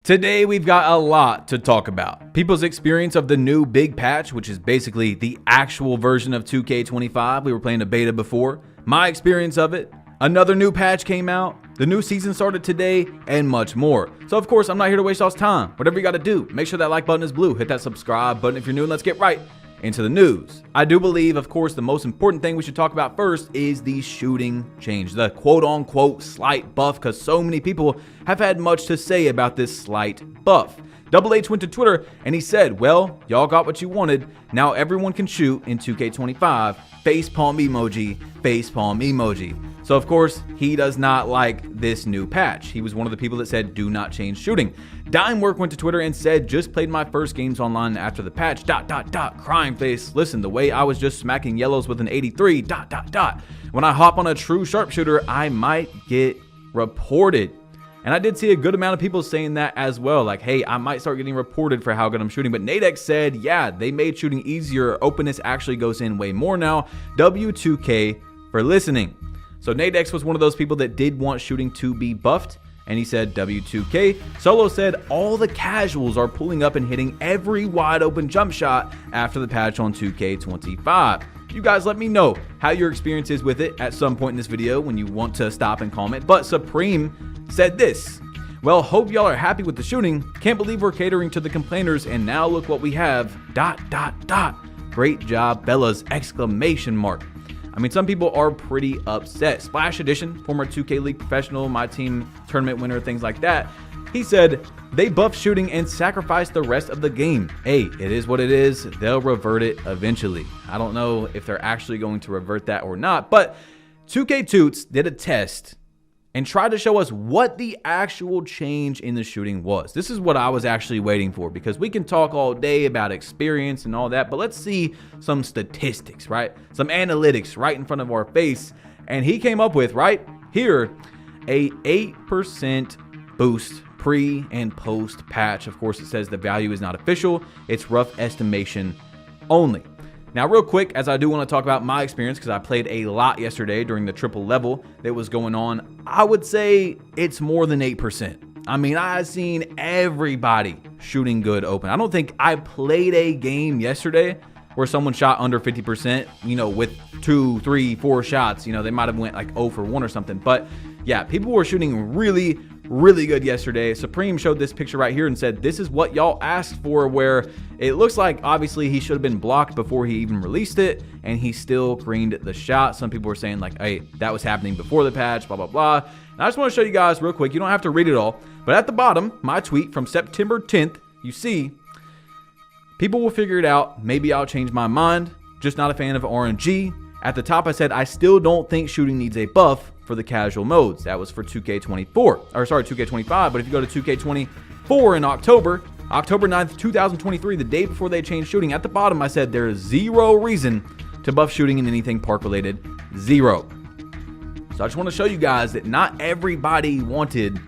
Today we've got a lot to talk about. People's experience of the new big patch, which is basically the actual version of 2K25. We were playing a beta before. My experience of it. Another new patch came out. The new season started today, and much more. So of course, I'm not here to waste y'all's time. Whatever you gotta do, make sure that like button is blue. Hit that subscribe button if you're new, and let's get right into the news. I do believe, of course, the most important thing we should talk about first is the shooting change, the quote-unquote slight buff, because so many people have had much to say about this slight buff. Double H went to Twitter and he said, well, y'all got what you wanted. Now everyone can shoot in 2K25. Facepalm emoji, facepalm emoji. So of course, he does not like this new patch. He was one of the people that said, do not change shooting. Dimework went to Twitter and said, just played my first games online after the patch, ... crying face. Listen, the way I was just smacking yellows with an 83, ... When I hop on a true sharpshooter, I might get reported. And I did see a good amount of people saying that as well. Like, hey, I might start getting reported for how good I'm shooting. But Nadex said, yeah, they made shooting easier. Openness actually goes in way more now. W2K for listening. So Nadex was one of those people that did want shooting to be buffed. And he said W2K. Solo said all the casuals are pulling up and hitting every wide open jump shot after the patch on 2K25. You guys let me know how your experience is with it at some point in this video when you want to stop and comment. But Supreme said this. Well, hope y'all are happy with the shooting. Can't believe we're catering to the complainers, and now look what we have. ... Great job, Bellas! ! I mean, some people are pretty upset. Splash Edition, former 2K League professional, my team tournament winner, things like that. He said, they buffed shooting and sacrificed the rest of the game. Hey, it is what it is. They'll revert it eventually. I don't know if they're actually going to revert that or not, but 2K Toots did a test and tried to show us what the actual change in the shooting was. This is what I was actually waiting for, because we can talk all day about experience and all that, but let's see some statistics, right? Some analytics right in front of our face. And he came up with, right here, a 8% boost pre and post patch. Of course, it says the value is not official. It's rough estimation only. Now, real quick, as I do want to talk about my experience, because I played a lot yesterday during the triple level that was going on, I would say it's more than 8%. I mean, I've seen everybody shooting good open. I don't think I played a game yesterday where someone shot under 50%, you know, with 2, 3, 4 shots. You know, they might have went like 0 for 1 or something. But yeah, people were shooting really good yesterday. Supreme showed this picture right here and said, this is what y'all asked for, where it looks like obviously he should have been blocked before he even released it, and he still greened the shot. Some people were saying like, hey, that was happening before the patch, blah, blah, blah. And I just want to show you guys real quick. You don't have to read it all, but at the bottom, my tweet from September 10th, you see, people will figure it out. Maybe I'll change my mind. Just not a fan of RNG. At the top, I said, I still don't think shooting needs a buff for the casual modes. That was for 2K24, or sorry, 2K25. But if you go to 2K24 in October 9th, 2023, the day before they changed shooting, at the bottom, I said there is zero reason to buff shooting in anything park related. Zero. So I just want to show you guys that not everybody wanted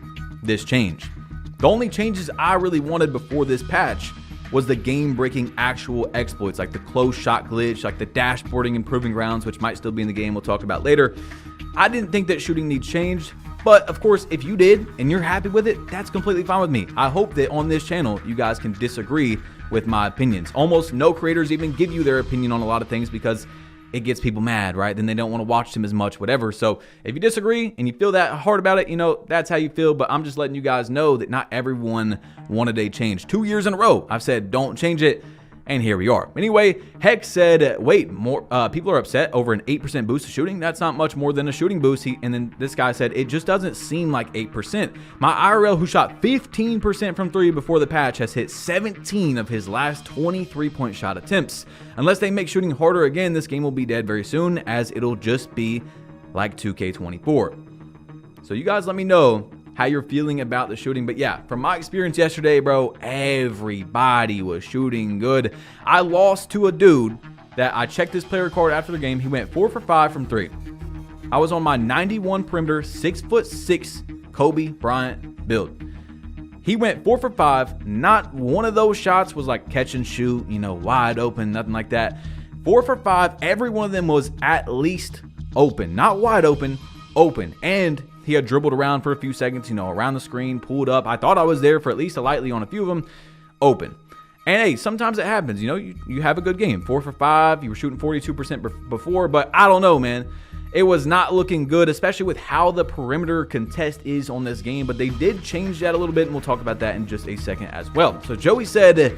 this change. The only changes I really wanted before this patch was the game-breaking actual exploits, like the close shot glitch, like the dashboarding and proving grounds, which might still be in the game, we'll talk about later. I didn't think that shooting needs changed, but of course, if you did and you're happy with it, that's completely fine with me. I hope that on this channel, you guys can disagree with my opinions. Almost no creators even give you their opinion on a lot of things because it gets people mad, right? Then they don't want to watch them as much, whatever. So if you disagree and you feel that hard about it, you know, that's how you feel. But I'm just letting you guys know that not everyone wanted a change. 2 years in a row, I've said, don't change it. And here we are. Anyway, Hex said, wait, more people are upset over an 8% boost to shooting. That's not much more than a shooting boost. And then this guy said, it just doesn't seem like 8%. My IRL, who shot 15% from 3 before the patch, has hit 17 of his last 23-point shot attempts. Unless they make shooting harder again, this game will be dead very soon, as it'll just be like 2K24. So you guys let me know how you're feeling about the shooting. But yeah, from my experience yesterday, bro, everybody was shooting good. I lost to a dude that I checked his player card after the game. He went 4 for 5 from 3. I was on my 91 perimeter, 6'6" Kobe Bryant build. He went 4 for 5. Not one of those shots was like catch and shoot, you know, wide open, nothing like that. 4 for 5. Every one of them was at least open, not wide open, open. And he had dribbled around for a few seconds, around the screen, pulled up. I thought I was there for at least a lightly on a few of them, open. And hey, sometimes it happens, you have a good game, 4 for 5, you were shooting 42% before, but I don't know, man. It was not looking good, especially with how the perimeter contest is on this game, but they did change that a little bit, and we'll talk about that in just a second as well. So Joey said,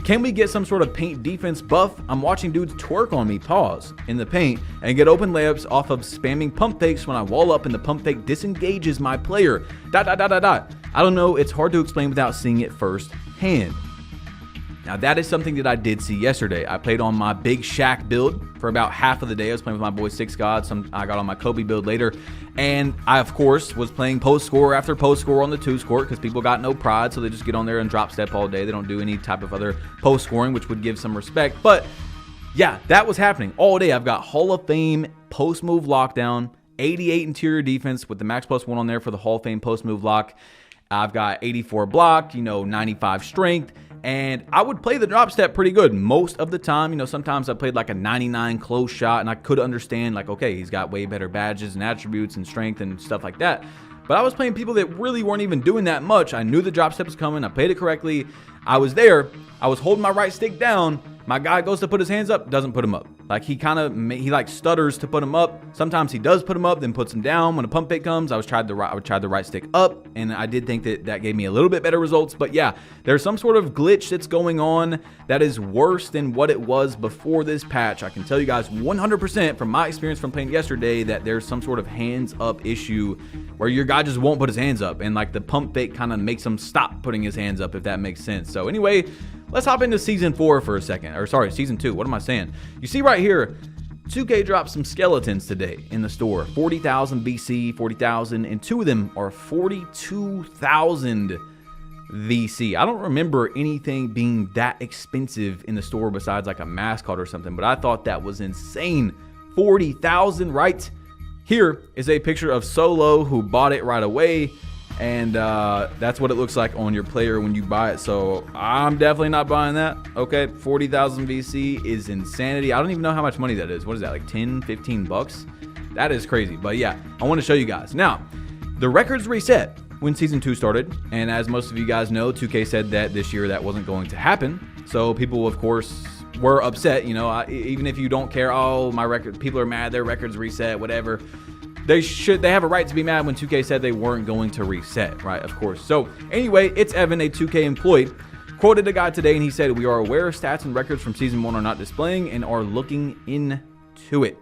can we get some sort of paint defense buff? I'm watching dudes twerk on me, pause, in the paint, and get open layups off of spamming pump fakes when I wall up and the pump fake disengages my player, ... I don't know, it's hard to explain without seeing it firsthand. Now, that is something that I did see yesterday. I played on my big Shaq build for about half of the day. I was playing with my boy Six God. I got on my Kobe build later. And I, of course, was playing post score after post score on the 2s court because people got no pride, so they just get on there and drop step all day. They don't do any type of other post scoring, which would give some respect. But, yeah, that was happening all day. I've got Hall of Fame post move lockdown, 88 interior defense with the max +1 on there for the Hall of Fame post move lock. I've got 84 block, 95 strength. And I would play the drop step pretty good most of the time. Sometimes I played like a 99 close shot, and I could understand, like, okay, he's got way better badges and attributes and strength and stuff like that. But I was playing people that really weren't even doing that much. I knew the drop step was coming. I played it correctly. I was there. I was holding my right stick down. My guy goes to put his hands up, doesn't put him up. Like, he stutters to put him up. Sometimes he does put him up, then puts him down. When a pump fake comes, I would try the right stick up, and I did think that gave me a little bit better results. But yeah, there's some sort of glitch that's going on that is worse than what it was before this patch. I can tell you guys 100% from my experience from playing yesterday that there's some sort of hands up issue where your guy just won't put his hands up, and like the pump fake kind of makes him stop putting his hands up, if that makes sense. So anyway, let's hop into Season 4 for a second. Or sorry, Season 2. What am I saying? You see right here, 2K dropped some skeletons today in the store. 40,000 VC, 40,000, and 2 of them are 42,000 VC. I don't remember anything being that expensive in the store besides like a mascot or something, but I thought that was insane. 40,000, right? Here is a picture of Solo, who bought it right away. And that's what it looks like on your player when you buy it. So I'm definitely not buying that. Okay, 40,000 VC is insanity. I don't even know how much money that is. What is that, like 10, 15 bucks? That is crazy. But yeah, I want to show you guys. Now, the records reset when Season 2 started. And as most of you guys know, 2K said that this year that wasn't going to happen. So people, of course, were upset. Even if you don't care, oh, my record, people are mad, their records reset, whatever. They have a right to be mad when 2K said they weren't going to reset, right? Of course. So anyway, it's Evan, a 2K employee, quoted a guy today, and he said, "We are aware stats and records from Season 1 are not displaying and are looking into it."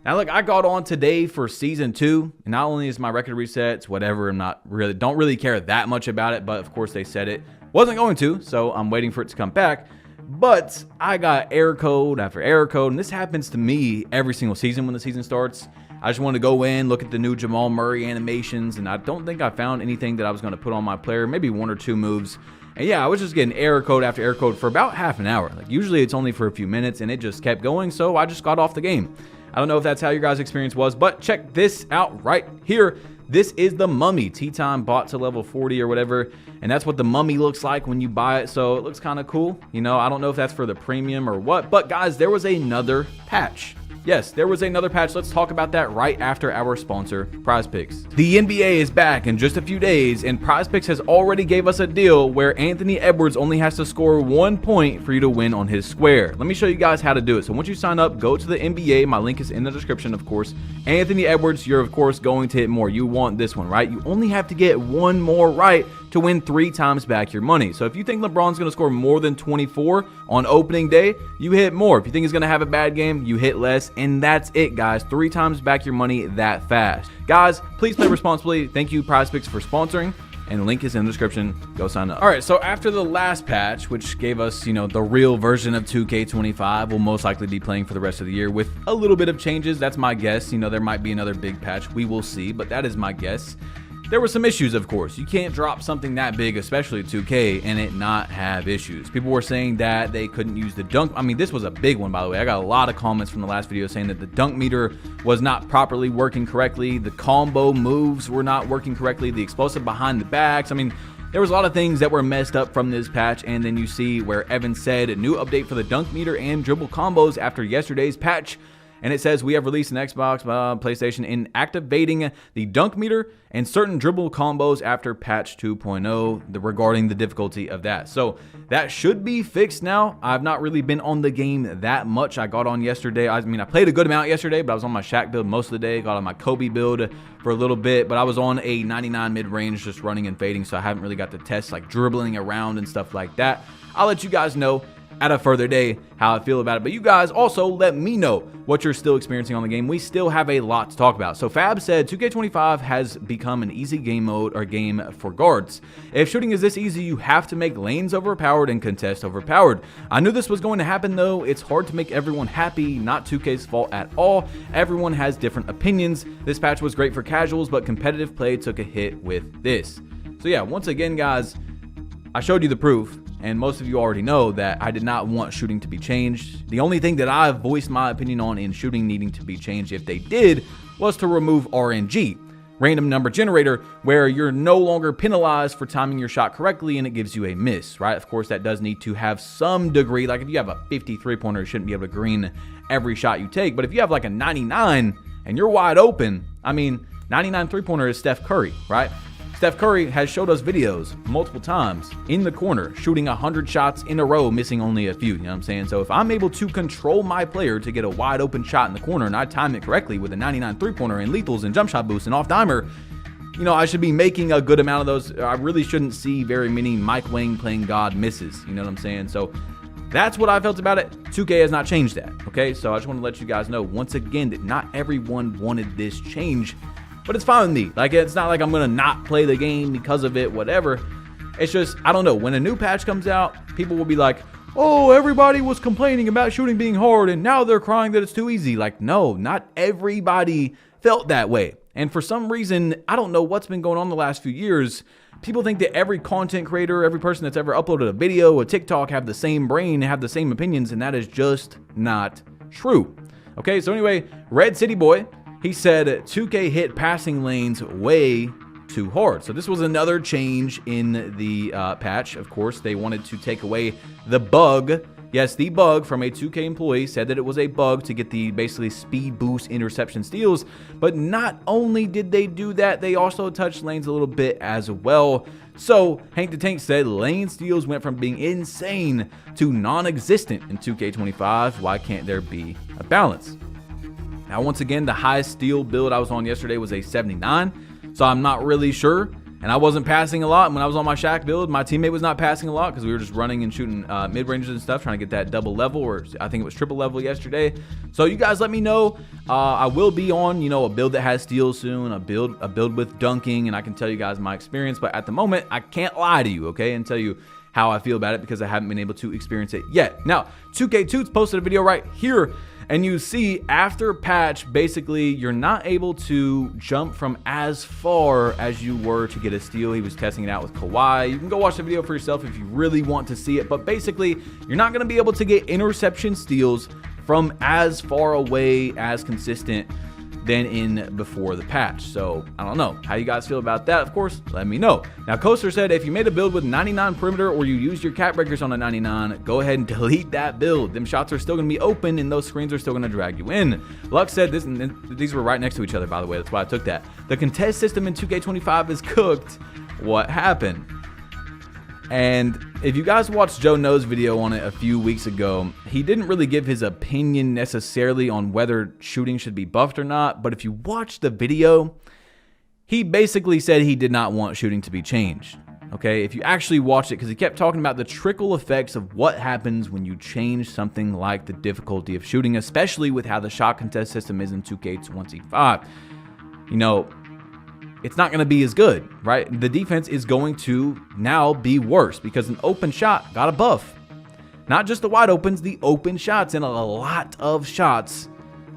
Now, look, I got on today for Season 2, and not only is my record reset, it's whatever. Don't really care that much about it, but of course they said it wasn't going to, so I'm waiting for it to come back. But I got error code after error code, and this happens to me every single season when the season starts. I just wanted to go in, look at the new Jamal Murray animations, and I don't think I found anything that I was going to put on my player, maybe 1 or 2 moves. And yeah, I was just getting error code after error code for about half an hour. Like, usually it's only for a few minutes, and it just kept going, so I just got off the game. I don't know if that's how your guys' experience was, but check this out right here. This is the Mummy. T-Time bought to level 40 or whatever, and that's what the Mummy looks like when you buy it, so it looks kind of cool. I don't know if that's for the premium or what, but guys, there was another patch. Yes, there was another patch. Let's talk about that right after our sponsor, PrizePicks. The NBA is back in just a few days, and PrizePicks has already gave us a deal where Anthony Edwards only has to score 1 point for you to win on his square. Let me show you guys how to do it. So once you sign up, go to the NBA. My link is in the description, of course. Anthony Edwards, you're of course going to hit more. You want this one, right? You only have to get 1 more right to win 3 times back your money. So if you think LeBron's going to score more than 24 on opening day, you hit more. If you think he's going to have a bad game, you hit less. And that's it, guys. 3 times back your money that fast. Guys, please play responsibly. Thank you, PrizePicks, for sponsoring. And the link is in the description. Go sign up. All right, so after the last patch, which gave us, the real version of 2K25, we'll most likely be playing for the rest of the year with a little bit of changes. That's my guess. There might be another big patch. We will see, but that is my guess. There were some issues, of course. You can't drop something that big, especially 2K, and it not have issues. People were saying that they couldn't use the dunk. I mean, this was a big one, by the way. I got a lot of comments from the last video saying that the dunk meter was not properly working correctly. The combo moves were not working correctly. The explosive behind the backs. I mean, there was a lot of things that were messed up from this patch, and then you see where Evan said a new update for the dunk meter and dribble combos after yesterday's patch. And it says we have released an Xbox, PlayStation in activating the dunk meter and certain dribble combos after patch 2.0 regarding the difficulty of that. So that should be fixed now. I've not really been on the game that much. I got on yesterday. I mean, I played a good amount yesterday, but I was on my Shaq build most of the day. Got on my Kobe build for a little bit, but I was on a 99 mid-range just running and fading, so I haven't really got to test like dribbling around and stuff like that. I'll let you guys know at a further day how I feel about it. But you guys also let me know what you're still experiencing on the game. We still have a lot to talk about. So Fab said 2K25 has become an easy game mode or game for guards. If shooting is this easy, you have to make lanes overpowered and contest overpowered. I knew this was going to happen though. It's hard to make everyone happy, not 2K's fault at all. Everyone has different opinions. This patch was great for casuals, but competitive play took a hit with this. So yeah, once again guys, I showed you the proof, and most of you already know that I did not want shooting to be changed. The only thing that I voiced my opinion on in shooting needing to be changed, if they did, was to remove RNG, random number generator, where you're no longer penalized for timing your shot correctly and it gives you a miss, right? Of course, that does need to have some degree. Like if you have a 53 pointer, you shouldn't be able to green every shot you take. But if you have like a 99 and you're wide open, I mean, 99 3-pointer is Steph Curry, right? Steph Curry has showed us videos multiple times in the corner, shooting 100 shots in a row, missing only a few, you know what I'm saying? So if I'm able to control my player to get a wide open shot in the corner and I time it correctly with a 99 3-pointer and lethals and jump shot boosts and off-dimer, you know, I should be making a good amount of those. I really shouldn't see very many Mike Wang playing God misses, you know what I'm saying? So that's what I felt about it. 2K has not changed that, okay? So I just want to let you guys know once again that not everyone wanted this change. But it's fine with me. Like, it's not like I'm going to not play the game because of it, whatever. It's just, I don't know. When a new patch comes out, people will be like, oh, everybody was complaining about shooting being hard, and now they're crying that it's too easy. Like, no, not everybody felt that way. And for some reason, I don't know what's been going on the last few years. People think that every content creator, every person that's ever uploaded a video, a TikTok, have the same brain, have the same opinions, and that is just not true. Okay, so anyway, Red City Boy, he said 2K hit passing lanes way too hard. So this was another change in the patch. Of course, they wanted to take away the bug. Yes, the bug from a 2K employee said that it was a bug to get the basically speed boost interception steals. But not only did they do that, they also touched lanes a little bit as well. So Hank the Tank said lane steals went from being insane to non-existent in 2K25. Why can't there be a balance? Now, once again, the highest steal build I was on yesterday was a 79, so I'm not really sure. And I wasn't passing a lot. When I was on my Shaq build, my teammate was not passing a lot because we were just running and shooting mid-ranges and stuff, trying to get that double level, or I think it was triple level yesterday. So you guys let me know. I will be on, you know, a build that has steals soon, a build with dunking, and I can tell you guys my experience. But at the moment, I can't lie to you, okay, and tell you how I feel about it because I haven't been able to experience it yet. Now, 2K Toots posted a video right here. And you see, after patch, basically, you're not able to jump from as far as you were to get a steal. He was testing it out with Kawhi. You can go watch the video for yourself if you really want to see it. But basically, you're not going to be able to get interception steals from as far away as consistent than in before the patch. So I don't know how you guys feel about that. Of course, let me know. Now, Coaster said if you made a build with 99 perimeter or you used your cap breakers on a 99, go ahead and delete that build. Them shots are still going to be open and those screens are still going to drag you in. Lux said this, and these were right next to each other, by the way. That's why I took that. The contest system in 2K25 is cooked. What happened? And if you guys watched Joe No's video on it a few weeks ago, he didn't really give his opinion necessarily on whether shooting should be buffed or not. But if you watch the video, he basically said he did not want shooting to be changed. Okay, if you actually watched it, because he kept talking about the trickle effects of what happens when you change something like the difficulty of shooting, especially with how the shot contest system is in 2K25. You know, it's not going to be as good, right? The defense is going to now be worse because an open shot got a buff. Not just the wide opens, the open shots, and a lot of shots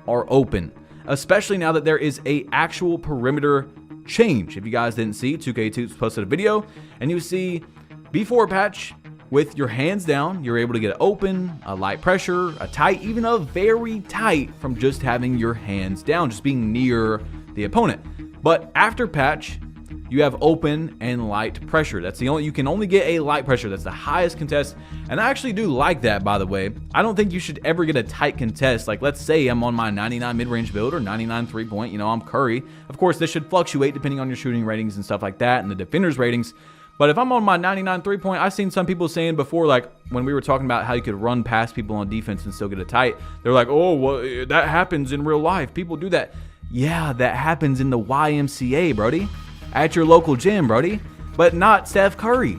are open, especially now that there is a actual perimeter change. If you guys didn't see, 2K2 posted a video, and you see before patch, with your hands down, you're able to get an open, a light pressure, a tight, even a very tight from just having your hands down, just being near the opponent. But after patch, you have open and light pressure. That's the only, you can only get a light pressure. That's the highest contest. And I actually do like that, by the way. I don't think you should ever get a tight contest. Like, let's say I'm on my 99 mid-range build or 99 3-point, I'm Curry. Of course, this should fluctuate depending on your shooting ratings and stuff like that and the defender's ratings. But if I'm on my 99 3-point, I've seen some people saying before, like when we were talking about how you could run past people on defense and still get a tight, they're like, oh, well, that happens in real life. People do that. Yeah, that happens in the YMCA, Brody. At your local gym, Brody. But not Steph Curry.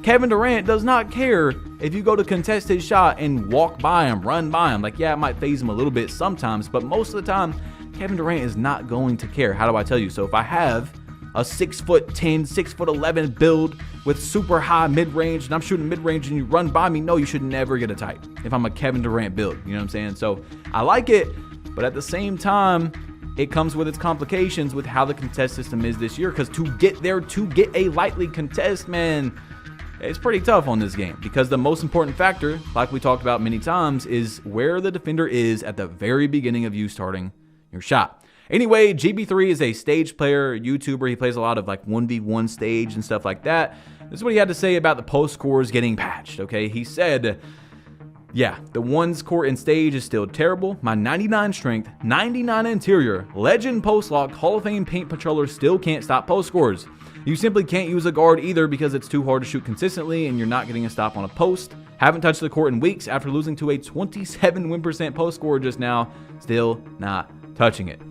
Kevin Durant does not care if you go to contest his shot and walk by him, run by him. Like, yeah, it might phase him a little bit sometimes, but most of the time, Kevin Durant is not going to care. How do I tell you? So if I have a 6'10", 6'11" build with super high mid-range, and I'm shooting mid-range and you run by me, no, you should never get a tight if I'm a Kevin Durant build. You know what I'm saying? So I like it, but at the same time, it comes with its complications with how the contest system is this year, because to get there, to get a lightly contest, man, it's pretty tough on this game, because the most important factor, like we talked about many times, is where the defender is at the very beginning of you starting your shot. Anyway, GB3 is a stage player, YouTuber. He plays a lot of like 1v1 stage and stuff like that. This is what he had to say about the post scores getting patched, okay? He said, yeah, the ones court and stage is still terrible. My 99 strength, 99 interior, legend post lock, Hall of Fame paint patroller still can't stop post scores. You simply can't use a guard either because it's too hard to shoot consistently and you're not getting a stop on a post. Haven't touched the court in weeks after losing to a 27 win percent post score just now. Still not touching it.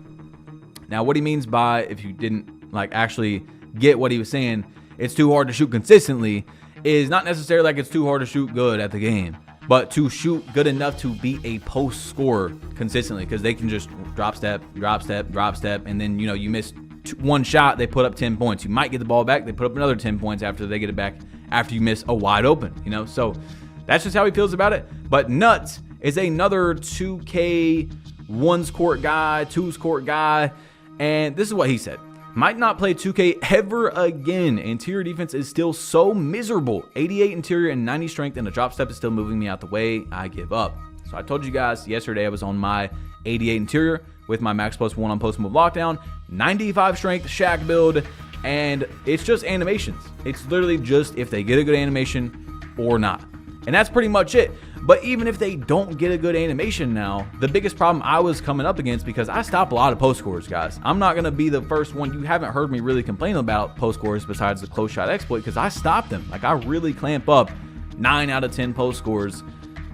Now, what he means by, if you didn't like actually get what he was saying, it's too hard to shoot consistently, is not necessarily like it's too hard to shoot good at the game, but to shoot good enough to be a post scorer consistently, because they can just drop step, and then, you miss one shot, they put up 10 points. You might get the ball back, they put up another 10 points after they get it back, after you miss a wide open, So that's just how he feels about it. But Nuts is another 2K ones court guy, twos court guy, and this is what he said. Might not play 2K ever again. Interior defense is still so miserable. 88 interior and 90 strength, and the drop step is still moving me out the way. I give up. So I told you guys yesterday I was on my 88 interior with my max plus 1 on post move lockdown, 95 strength Shaq build, and it's just animations. It's literally just if they get a good animation or not. And that's pretty much it. But even if they don't get a good animation now, the biggest problem I was coming up against, because I stop a lot of post scores, guys. I'm not going to be the first one. You haven't heard me really complain about post scores besides the close shot exploit, because I stop them. Like, I really clamp up 9 out of 10 post scores.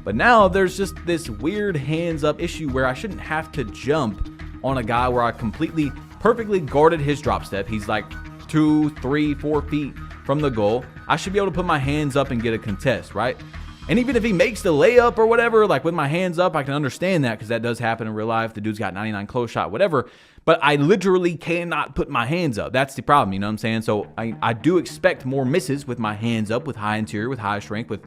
But now there's just this weird hands up issue where I shouldn't have to jump on a guy where I completely, perfectly guarded his drop step. He's like 2, 3, 4 feet from the goal. I should be able to put my hands up and get a contest, right? And even if he makes the layup or whatever, like with my hands up, I can understand that, because that does happen in real life. The dude's got 99 close shot, whatever. But I literally cannot put my hands up. That's the problem, you know what I'm saying? So I do expect more misses with my hands up, with high interior, with high strength, with,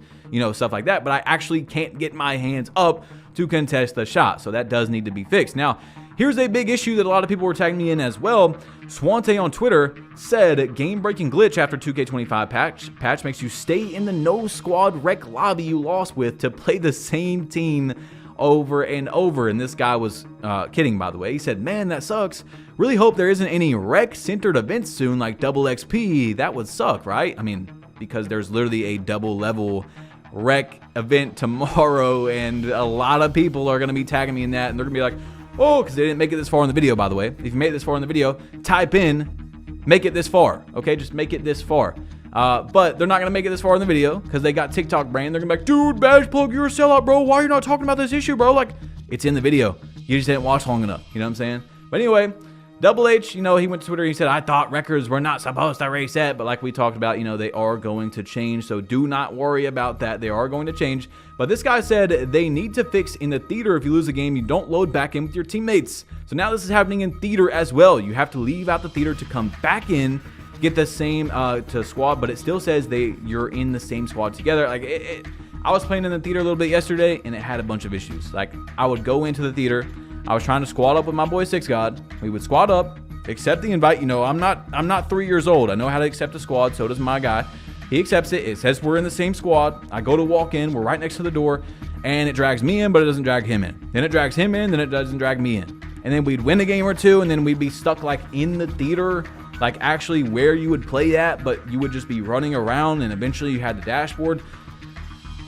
stuff like that. But I actually can't get my hands up to contest the shot. So that does need to be fixed. Now, here's a big issue that a lot of people were tagging me in as well. Swante on Twitter said, game-breaking glitch after 2K25 patch makes you stay in the no squad rec lobby you lost with to play the same team over and over. And this guy was kidding, by the way. He said, man, that sucks. Really hope there isn't any rec-centered events soon like double XP. That would suck, right? I mean, because there's literally a double level rec event tomorrow, and a lot of people are going to be tagging me in that, and they're going to be like, oh, because they didn't make it this far in the video, by the way. If you made it this far in the video, type in, make it this far, okay? Just make it this far. But they're not going to make it this far in the video because they got TikTok brain. They're going to be like, dude, Badge Plug, you're a sellout, bro. Why are you not talking about this issue, bro? Like, it's in the video. You just didn't watch long enough. You know what I'm saying? But anyway, Double H, he went to Twitter. He said, I thought records were not supposed to reset. But like we talked about, they are going to change. So do not worry about that. They are going to change. But this guy said they need to fix in the theater. If you lose a game, you don't load back in with your teammates. So now this is happening in theater as well. You have to leave out the theater to come back in, get the same to squad. But it still says you're in the same squad together. Like I was playing in the theater a little bit yesterday, and it had a bunch of issues. Like, I would go into the theater. I was trying to squad up with my boy Six God. We would squad up, accept the invite. I'm not 3 years old. I know how to accept a squad. So does my guy. He accepts it. It says we're in the same squad. I go to walk in. We're right next to the door, and it drags me in, but it doesn't drag him in. Then it drags him in. Then it doesn't drag me in. And then we'd win a game or two, and then we'd be stuck like in the theater like actually where you would play at, but you would just be running around and eventually you had the dashboard.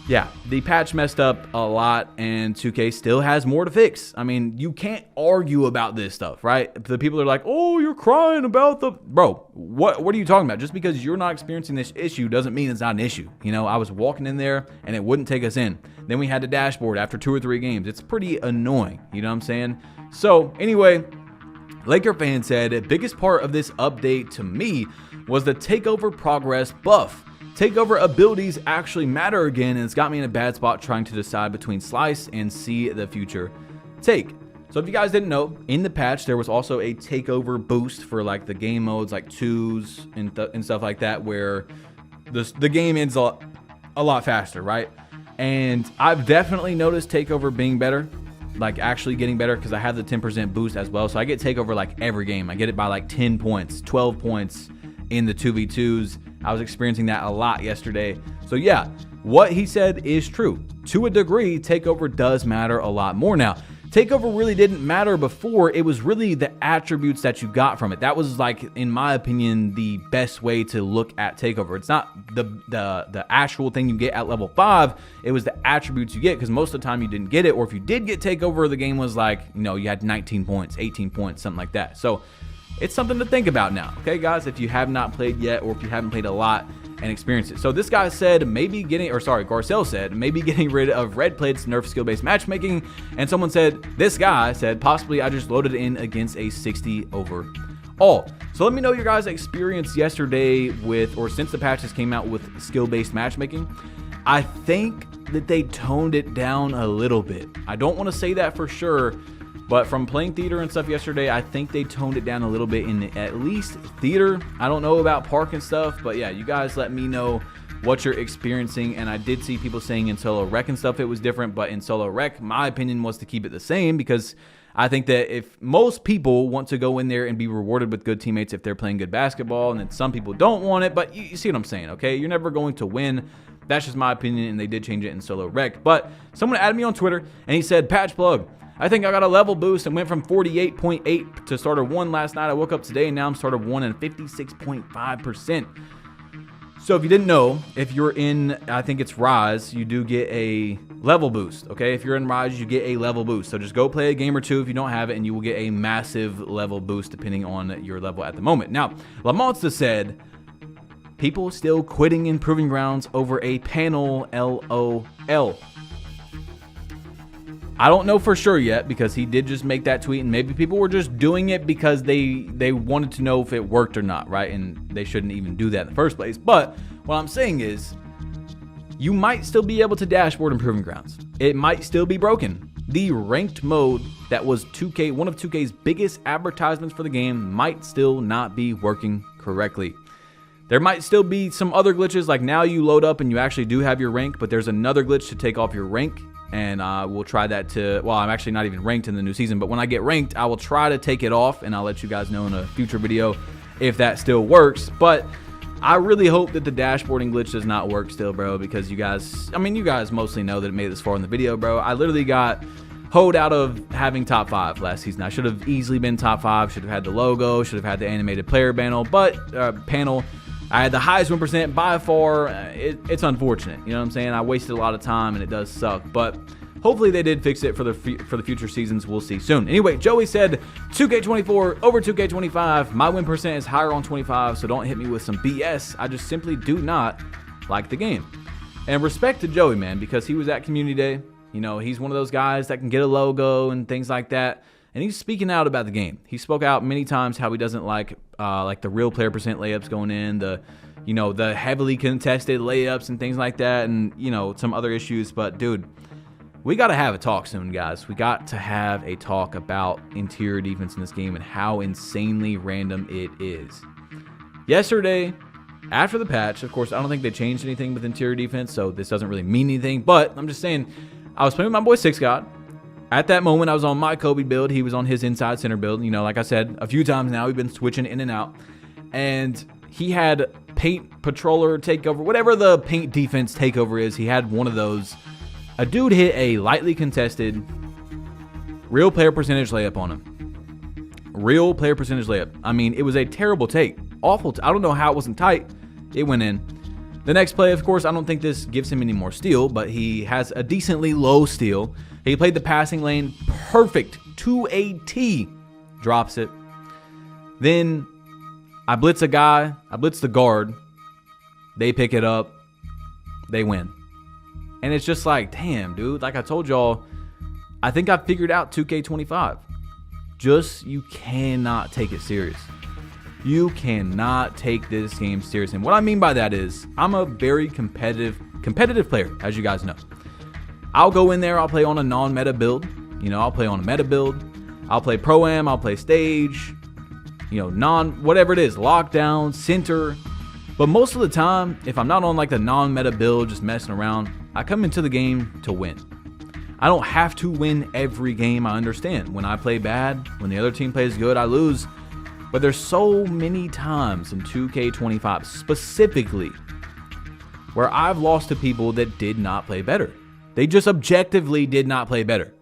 Yeah, the patch messed up a lot, and 2K still has more to fix. I mean, you can't argue about this stuff, right? The people are like, oh, you're crying about the... Bro, what are you talking about? Just because you're not experiencing this issue doesn't mean it's not an issue. You know, I was walking in there, and it wouldn't take us in. Then we had the dashboard after 2 or 3 games. It's pretty annoying, you know what I'm saying? So, anyway, Laker fan said, biggest part of this update to me was the takeover progress buff. Takeover abilities actually matter again, and it's got me in a bad spot trying to decide between Slice and see the future take. So if you guys didn't know, in the patch there was also a takeover boost for like the game modes like 2s and stuff like that, where the game ends a lot faster, right? And I've definitely noticed takeover being better, like actually getting better, because I have the 10% boost as well. So I get takeover like every game. I get it by like 10 points, 12 points in the 2v2s. I was experiencing that a lot yesterday. So yeah, what he said is true. To a degree, takeover does matter a lot more now. Takeover really didn't matter before. It was really the attributes that you got from it. That was, like, in my opinion, the best way to look at takeover. It's not the actual thing you get at level 5. It was the attributes you get, because most of the time you didn't get it. Or if you did get takeover, the game was like, you know, you had 19 points, 18 points, something like that. So it's something to think about now, okay, guys, if you have not played yet, or if you haven't played a lot and experienced it. So this guy said Garcelle said maybe getting rid of red plates nerf skill-based matchmaking, and someone said, this guy said, possibly I just loaded in against a 60 overall. So let me know your guys' experience yesterday with, or since the patches came out, with skill-based matchmaking. I think that they toned it down a little bit. I don't want to say that for sure, but from playing theater and stuff yesterday, I think they toned it down a little bit in at least theater. I don't know about park and stuff, but yeah, you guys let me know what you're experiencing. And I did see people saying in solo rec and stuff it was different, but in solo rec, my opinion was to keep it the same, because I think that if most people want to go in there and be rewarded with good teammates if they're playing good basketball, and then some people don't want it, but you see what I'm saying, okay? You're never going to win. That's just my opinion, and they did change it in solo rec. But someone added me on Twitter, and he said, Patch Plug, I think I got a level boost and went from 48.8 to starter 1 last night. I woke up today and now I'm starter 1 and 56.5%. So if you didn't know, if you're in, I think it's Rise, you do get a level boost, okay? If you're in Rise, you get a level boost. So just go play a game or two if you don't have it, and you will get a massive level boost depending on your level at the moment. Now, Lamonsta said, people still quitting Improving Grounds over a panel, LOL. I don't know for sure yet, because he did just make that tweet, and maybe people were just doing it because they wanted to know if it worked or not, right? And they shouldn't even do that in the first place. But what I'm saying is, you might still be able to dashboard Improving Grounds. It might still be broken. The ranked mode that was 2K, one of 2K's biggest advertisements for the game, might still not be working correctly. There might still be some other glitches, like now you load up and you actually do have your rank, but there's another glitch to take off your rank. And we'll try that to, well, I'm actually not even ranked in the new season, but when I get ranked, I will try to take it off, and I'll let you guys know in a future video if that still works. But I really hope that the dashboarding glitch does not work still, bro, because you guys, I mean, you guys mostly know that it made it this far in the video, bro. I literally got hoed out of having top 5 last season. I should have easily been top 5, should have had the logo, should have had the animated player panel, but I had the highest win percent by far. It's unfortunate, you know what I'm saying? I wasted a lot of time, and it does suck, but hopefully they did fix it for the future seasons. We'll see soon. Anyway, Joey said 2K24 over 2K25. My win percent is higher on 25, so don't hit me with some BS. I just simply do not like the game. And respect to Joey, man, because he was at Community Day. You know, he's one of those guys that can get a logo and things like that. And he's speaking out about the game. He spoke out many times how he doesn't like the real player percent layups going in, the heavily contested layups and things like that, and, you know, some other issues. But, dude, we got to have a talk soon, guys. We got to have a talk about interior defense in this game and how insanely random it is. Yesterday, after the patch, of course, I don't think they changed anything with interior defense, so this doesn't really mean anything. But I'm just saying, I was playing with my boy Six God. At that moment, I was on my Kobe build. He was on his inside center build. You know, like I said a few times now, we've been switching in and out. And he had paint patroller takeover, whatever the paint defense takeover is. He had one of those. A dude hit a lightly contested real player percentage layup on him. Real player percentage layup. I mean, it was a terrible take. Awful. I don't know how it wasn't tight. It went in. The next play, of course, I don't think this gives him any more steal, but he has a decently low steal. He played the passing lane perfect to a T. Drops it. Then I blitz a guy. I blitz the guard. They pick it up. They win. And it's just like, damn, dude. Like I told y'all, I think I figured out 2K25. Just, you cannot take it serious. You cannot take this game serious. And what I mean by that is, I'm a very competitive player, as you guys know. I'll go in there, I'll play on a non-meta build. You know, I'll play on a meta build. I'll play Pro-Am, I'll play Stage. You know, whatever it is, lockdown, center. But most of the time, if I'm not on like the non-meta build, just messing around, I come into the game to win. I don't have to win every game, I understand. When I play bad, when the other team plays good, I lose. But there's so many times in 2K25 specifically where I've lost to people that did not play better. They just objectively did not play better.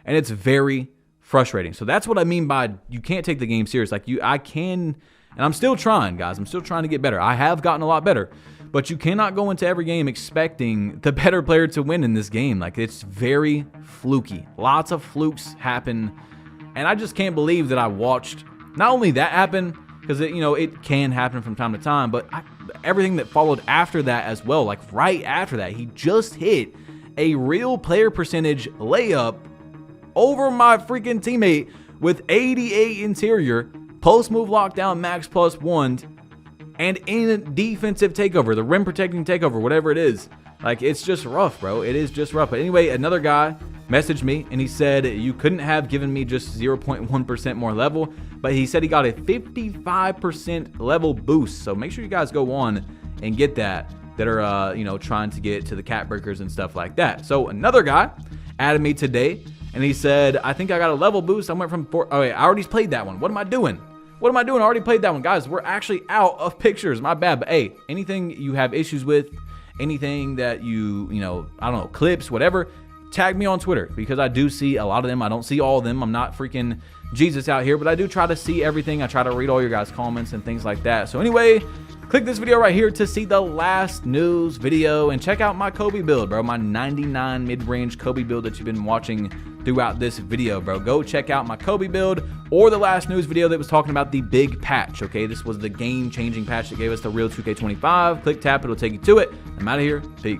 And it's very frustrating. So that's what I mean by you can't take the game serious. Like I can, and I'm still trying, guys. I'm still trying to get better. I have gotten a lot better. But you cannot go into every game expecting the better player to win in this game. Like, it's very fluky. Lots of flukes happen. And I just can't believe that I watched not only that happen, because it can happen from time to time, but everything that followed after that as well. Like right after that, he just hit a real player percentage layup over my freaking teammate with 88 interior, post move lockdown, max +1. And in defensive takeover, the rim protecting takeover, whatever it is. Like, it's just rough, bro. It is just rough. But anyway, another guy messaged me and he said, you couldn't have given me just 0.1% more level, but he said he got a 55% level boost. So make sure you guys go on and get that are, trying to get to the cap breakers and stuff like that. So another guy added me today and he said, I think I got a level boost. I went from I already played that one. What am I doing? What am I doing? I already played that one. Guys, we're actually out of pictures. My bad. But hey, anything you have issues with, anything that I don't know, clips, whatever, tag me on Twitter because I do see a lot of them. I don't see all of them. I'm not freaking Jesus out here, but I do try to see everything. I try to read all your guys' comments and things like that. So anyway, click this video right here to see the last news video and check out my Kobe build, bro. My 99 mid-range Kobe build that you've been watching throughout this video, bro. Go check out my Kobe build or the last news video that was talking about the big patch, okay? This was the game-changing patch that gave us the real 2K25. Click tap, it'll take you to it. I'm out of here. Peace.